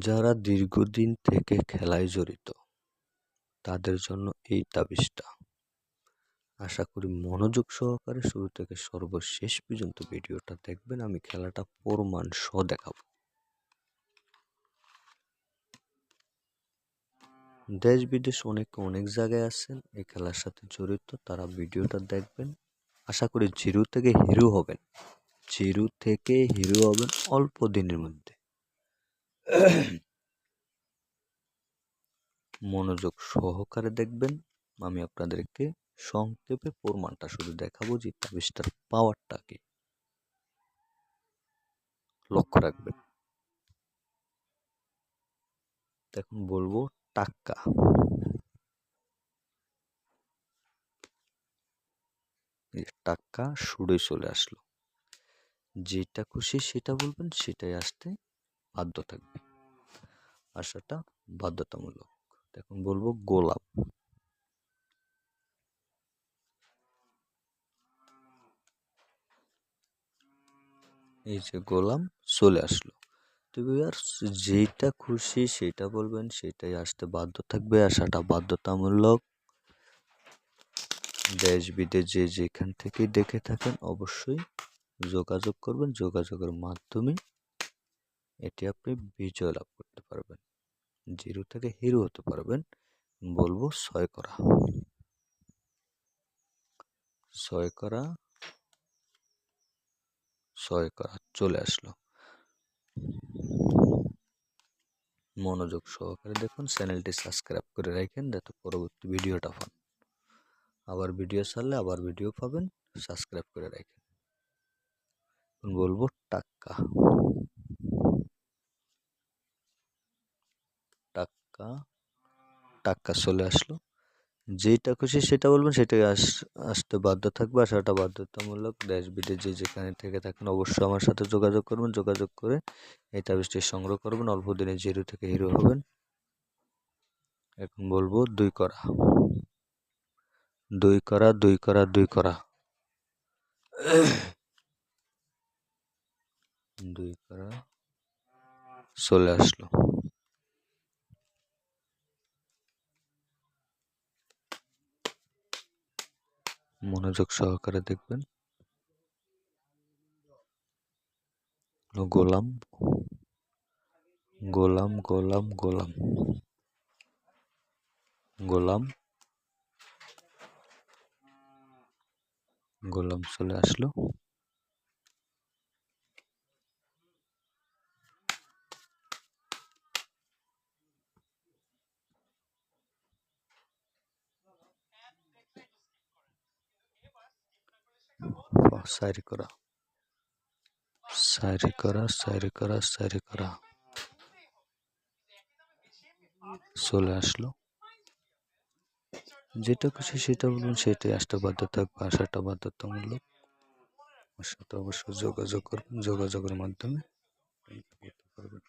যারা দীর্ঘদিন থেকে খেলায় জড়িত তাদের জন্য এই তাবিজটা। আশা করি মনোযোগ সহকারে শুরু থেকে সর্বশেষ পর্যন্ত ভিডিওটা দেখবেন। আমি খেলাটা প্রমাণ সহ দেখাবো। দেশ বিদেশ অনেক জায়গায় আছেন এই খেলার সাথে জড়িত, তারা ভিডিওটা দেখবেন। আশা করি জিরো থেকে হিরো হবেন, অল্প দিনের মধ্যে। মনোযোগ সহকারে দেখবেন। আমি আপনাদেরকে সংক্ষেপে প্রমাণটা শুধু দেখাবো যে তাবিজটার পাওয়ারটা কি। লক্ষ্য রাখবেন। এখন বলবো টাক্কা। টাক্কা সুরে চলে আসলো। যেটা খুশি সেটা বলবেন, সেটাই আসতে বাধ্য থাকবে, আসাটা বাধ্যতামূলক। এখন বলবো গোলাপ। এই যে গোলাম চলে আসলো। তো ভিউয়ার্স, যেটা খুশি সেটা বলবেন, সেটাই আসতে বাধ্য থাকবে, আসাটা বাধ্যতামূলক। দেশ বিদেশ যে যেখান থেকে দেখে থাকেন অবশ্যই যোগাযোগ করবেন। যোগাযোগের মাধ্যমে এটি আপনি বিজয় লাভ করতে পারবেন, জিরো থেকে হিরো হতে পারবেন। বলবো ছয় করা। চলে আসলো। মনোযোগ সহকারে দেখুন, চ্যানেলটি সাবস্ক্রাইব করে রাখেন যাতে পরবর্তী ভিডিওটা পান। আবার ভিডিও ছাড়লে আবার ভিডিও পাবেন, সাবস্ক্রাইব করে রাখেন। বলবো টাক্কা। টাক্কা টাক্কা চলে আসলো। যেটা খুশি সেটা বলবেন, সেটাই আসতে বাধ্য থাকবে, আসাটা বাধ্যতামূলক। দেশ বিদেশ যে যেখানে থেকে থাকেন অবশ্যই আমার সাথে যোগাযোগ করবেন। যোগাযোগ করে এই তাবিজটি সংগ্রহ করবেন, অল্প দিনে জিরো থেকে হিরো হবেন। এখন বলবো দুই করা। দুই করা চলে আসলো। মনোযোগ সহকারে দেখবেন। গোলাম গোলাম গোলাম গোলাম গোলাম গোলাম চলে আসলো। সাইরি করা চলে আসলো। যেটা খুশি সেটা বলুন, সেটাই আসতে বাধ্য থাকবে, আসাটা বাধ্যতামূলক। আমার সাথে অবশ্যই যোগাযোগ করবেন, যোগাযোগের মাধ্যমে পারবেন।